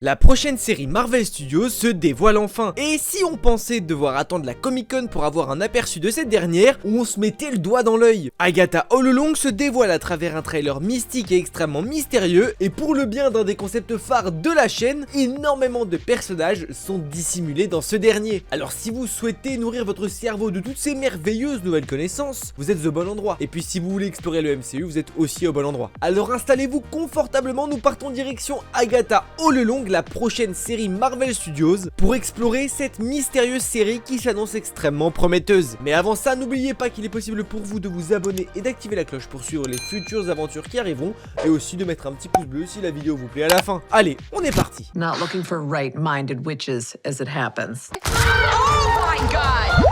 La prochaine série Marvel Studios se dévoile enfin. Et si on pensait devoir attendre la Comic-Con pour avoir un aperçu de cette dernière, on se mettait le doigt dans l'œil. Agatha All Along se dévoile à travers un trailer mystique et extrêmement mystérieux, et pour le bien d'un des concepts phares de la chaîne, énormément de personnages sont dissimulés dans ce dernier. Alors si vous souhaitez nourrir votre cerveau de toutes ces merveilleuses nouvelles connaissances, vous êtes au bon endroit. Et puis si vous voulez explorer le MCU, vous êtes aussi au bon endroit. Alors installez-vous confortablement, nous partons direction Agatha All Along, la prochaine série Marvel Studios, pour explorer cette mystérieuse série qui s'annonce extrêmement prometteuse. Mais avant ça, n'oubliez pas qu'il est possible pour vous de vous abonner et d'activer la cloche pour suivre les futures aventures qui arriveront, et aussi de mettre un petit pouce bleu si la vidéo vous plaît à la fin. Allez, on est parti. Not looking for right-minded witches as it happens.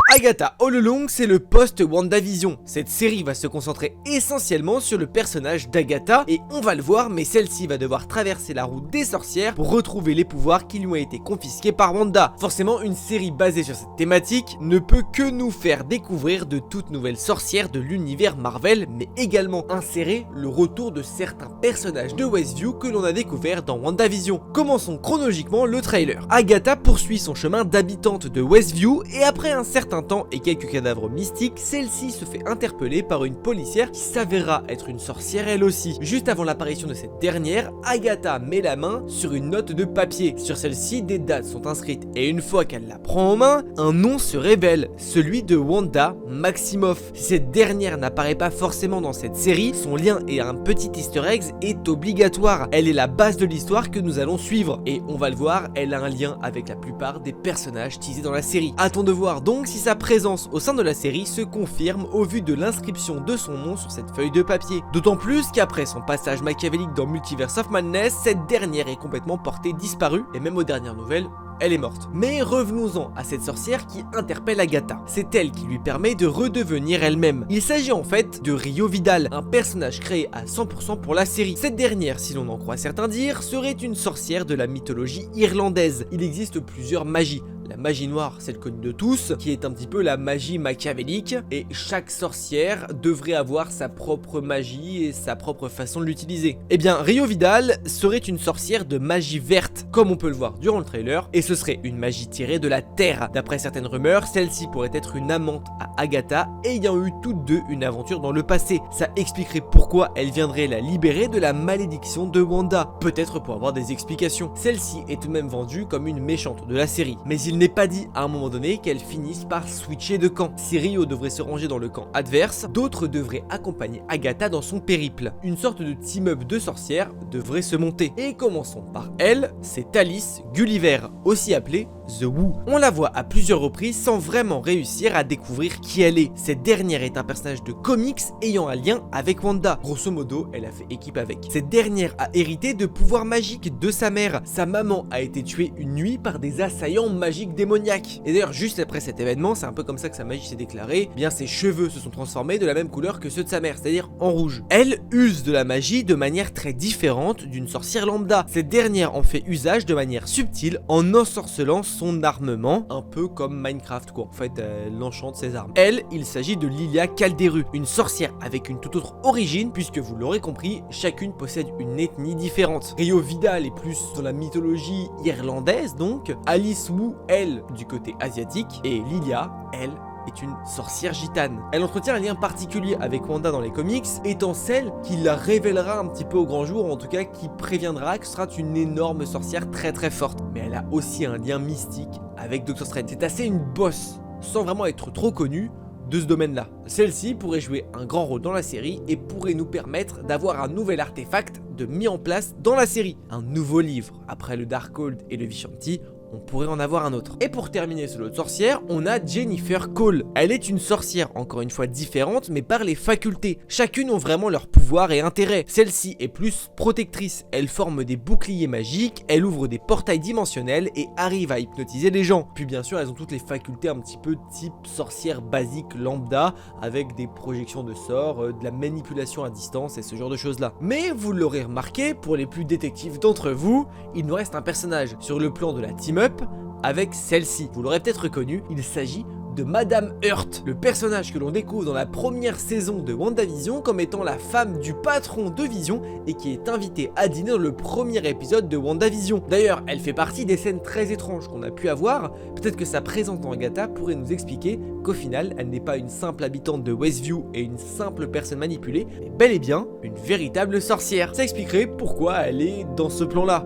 Agatha All Along, c'est le post-WandaVision. Cette série va se concentrer essentiellement sur le personnage d'Agatha, et on va le voir, mais celle-ci va devoir traverser la route des sorcières pour retrouver les pouvoirs qui lui ont été confisqués par Wanda. Forcément, une série basée sur cette thématique ne peut que nous faire découvrir de toutes nouvelles sorcières de l'univers Marvel, mais également insérer le retour de certains personnages de Westview que l'on a découvert dans WandaVision. Commençons chronologiquement le trailer. Agatha poursuit son chemin d'habitante de Westview, et après un certain temps et quelques cadavres mystiques, celle-ci se fait interpeller par une policière qui s'avérera être une sorcière elle aussi. Juste avant l'apparition de cette dernière, Agatha met la main sur une note de papier. Sur celle-ci, des dates sont inscrites, et une fois qu'elle la prend en main, un nom se révèle, celui de Wanda Maximoff. Si cette dernière n'apparaît pas forcément dans cette série, son lien et un petit easter egg est obligatoire. Elle est la base de l'histoire que nous allons suivre, et on va le voir, elle a un lien avec la plupart des personnages teasés dans la série. Attends de voir donc si sa présence au sein de la série se confirme au vu de l'inscription de son nom sur cette feuille de papier. D'autant plus qu'après son passage machiavélique dans Multiverse of Madness, cette dernière est complètement portée disparue, et même aux dernières nouvelles, elle est morte. Mais revenons-en à cette sorcière qui interpelle Agatha. C'est elle qui lui permet de redevenir elle-même. Il s'agit en fait de Rio Vidal, un personnage créé à 100% pour la série. Cette dernière, si l'on en croit certains dire, serait une sorcière de la mythologie irlandaise. Il existe plusieurs magies. La magie noire, celle connue de tous, qui est un petit peu la magie machiavélique, et chaque sorcière devrait avoir sa propre magie et sa propre façon de l'utiliser. Eh bien, Rio Vidal serait une sorcière de magie verte, comme on peut le voir durant le trailer, et ce serait une magie tirée de la terre. D'après certaines rumeurs, celle-ci pourrait être une amante à Agatha, ayant eu toutes deux une aventure dans le passé. Ça expliquerait pourquoi elle viendrait la libérer de la malédiction de Wanda, peut-être pour avoir des explications. Celle-ci est tout de même vendue comme une méchante de la série, mais il n'est pas dit à un moment donné qu'elle finisse par switcher de camp. Si Rio devrait se ranger dans le camp adverse, d'autres devraient accompagner Agatha dans son périple. Une sorte de team-up de sorcières devrait se monter. Et commençons par elle, c'est Alice Gulliver, aussi appelée The Who. On la voit à plusieurs reprises sans vraiment réussir à découvrir qui elle est. Cette dernière est un personnage de comics ayant un lien avec Wanda. Grosso modo, elle a fait équipe avec. Cette dernière a hérité de pouvoirs magiques de sa mère. Sa maman a été tuée une nuit par des assaillants magiques démoniaques. Et d'ailleurs, juste après cet événement, c'est un peu comme ça que sa magie s'est déclarée, bien ses cheveux se sont transformés de la même couleur que ceux de sa mère, c'est-à-dire en rouge. Elle use de la magie de manière très différente d'une sorcière lambda. Cette dernière en fait usage de manière subtile en ensorcelant son armement, un peu comme Minecraft quoi. En fait, elle enchante ses armes. Elle, il s'agit de Lilia Calderu, une sorcière avec une toute autre origine, puisque vous l'aurez compris, chacune possède une ethnie différente. Rio Vidal est plus dans la mythologie irlandaise donc, Alice Wu, elle, du côté asiatique, et Lilia, elle, est une sorcière gitane. Elle entretient un lien particulier avec Wanda dans les comics, étant celle qui la révélera un petit peu au grand jour, ou en tout cas qui préviendra que ce sera une énorme sorcière très très forte. Mais elle a aussi un lien mystique avec Doctor Strange. C'est assez une boss, sans vraiment être trop connue, de ce domaine-là. Celle-ci pourrait jouer un grand rôle dans la série et pourrait nous permettre d'avoir un nouvel artefact de mis en place dans la série. Un nouveau livre. Après le Darkhold et le Vishanti, on pourrait en avoir un autre. Et pour terminer sur l'autre sorcière, on a Jennifer Cole. Elle est une sorcière encore une fois différente, mais par les facultés. Chacune ont vraiment leur pouvoir et intérêt. Celle-ci est plus protectrice. Elle forme des boucliers magiques, elle ouvre des portails dimensionnels et arrive à hypnotiser les gens. Puis bien sûr, elles ont toutes les facultés un petit peu type sorcière basique lambda, avec des projections de sorts, de la manipulation à distance et ce genre de choses là. Mais vous l'aurez remarqué, pour les plus détectives d'entre vous, il nous reste un personnage sur le plan de la team-up avec celle-ci. Vous l'aurez peut-être reconnu, il s'agit de Madame Hurt, le personnage que l'on découvre dans la première saison de WandaVision comme étant la femme du patron de Vision et qui est invitée à dîner dans le premier épisode de WandaVision. D'ailleurs, elle fait partie des scènes très étranges qu'on a pu avoir. Peut-être que sa présence dans Agatha pourrait nous expliquer qu'au final, elle n'est pas une simple habitante de Westview et une simple personne manipulée, mais bel et bien une véritable sorcière. Ça expliquerait pourquoi elle est dans ce plan-là.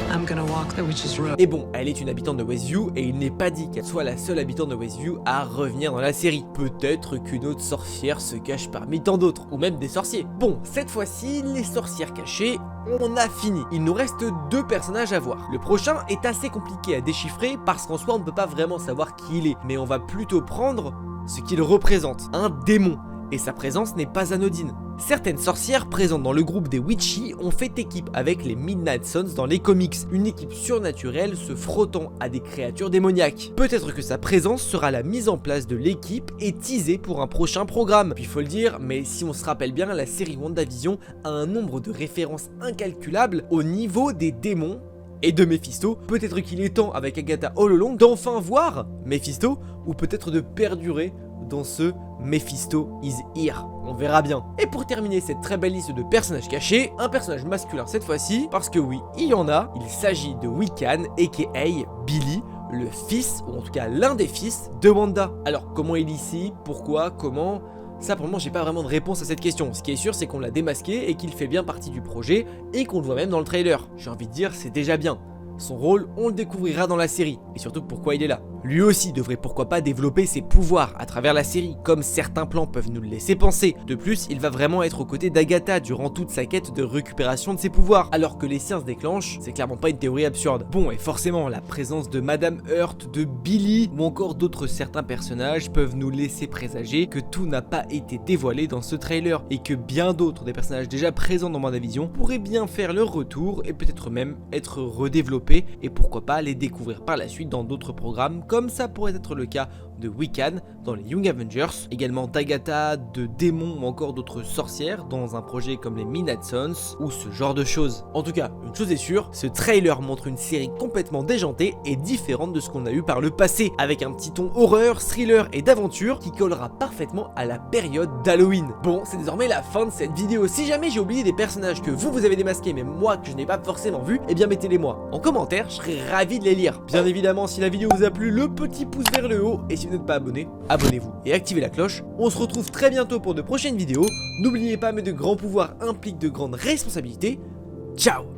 I'm gonna walk the witch's road. Et bon, elle est une habitante de Westview et il n'est pas dit qu'elle soit la seule habitante de Westview à revenir dans la série. Peut-être qu'une autre sorcière se cache parmi tant d'autres, ou même des sorciers. Bon, cette fois-ci, les sorcières cachées, on a fini. Il nous reste 2 personnages à voir. Le prochain est assez compliqué à déchiffrer parce qu'en soi on ne peut pas vraiment savoir qui il est, mais on va plutôt prendre ce qu'il représente, un démon. Et sa présence n'est pas anodine. Certaines sorcières présentes dans le groupe des Witchy ont fait équipe avec les Midnight Suns dans les comics, une équipe surnaturelle se frottant à des créatures démoniaques. Peut-être que sa présence sera la mise en place de l'équipe et teasée pour un prochain programme. Puis faut le dire, mais si on se rappelle bien, la série WandaVision a un nombre de références incalculables au niveau des démons et de Mephisto. Peut-être qu'il est temps avec Agatha All Along d'enfin voir Mephisto, ou peut-être de perdurer dans ce Mephisto is here. On verra bien. Et pour terminer cette très belle liste de personnages cachés, un personnage masculin cette fois-ci, parce que oui, il y en a. Il s'agit de Wiccan, aka Billy, le fils, ou en tout cas l'un des fils de Wanda. Alors comment il est ici, pourquoi, comment? Ça pour le moment j'ai pas vraiment de réponse à cette question. Ce qui est sûr c'est qu'on l'a démasqué et qu'il fait bien partie du projet et qu'on le voit même dans le trailer. J'ai envie de dire c'est déjà bien. Son rôle, on le découvrira dans la série, et surtout pourquoi il est là. Lui aussi devrait pourquoi pas développer ses pouvoirs à travers la série, comme certains plans peuvent nous le laisser penser. De plus, il va vraiment être aux côtés d'Agatha durant toute sa quête de récupération de ses pouvoirs, alors que les siens se déclenchent, c'est clairement pas une théorie absurde. Bon, et forcément, la présence de Madame Hurt, de Billy, ou encore d'autres certains personnages peuvent nous laisser présager que tout n'a pas été dévoilé dans ce trailer, et que bien d'autres des personnages déjà présents dans WandaVision pourraient bien faire leur retour, et peut-être même être redéveloppés, et pourquoi pas les découvrir par la suite dans d'autres programmes, comme ça pourrait être le cas de Wiccan dans les Young Avengers, également d'Agatha, de démons ou encore d'autres sorcières dans un projet comme les Midnight Suns ou ce genre de choses. En tout cas, une chose est sûre, ce trailer montre une série complètement déjantée et différente de ce qu'on a eu par le passé, avec un petit ton horreur, thriller et d'aventure qui collera parfaitement à la période d'Halloween. Bon, c'est désormais la fin de cette vidéo. Si jamais j'ai oublié des personnages que vous avez démasqués mais moi que je n'ai pas forcément vu, eh bien mettez-les moi en commentaire, je serais ravi de les lire. Bien évidemment, si la vidéo vous a plu, le petit pouce vers le haut, et si vous n'êtes pas abonné, abonnez-vous et activez la cloche. On se retrouve très bientôt pour de prochaines vidéos. N'oubliez pas, mais de grands pouvoirs impliquent de grandes responsabilités. Ciao!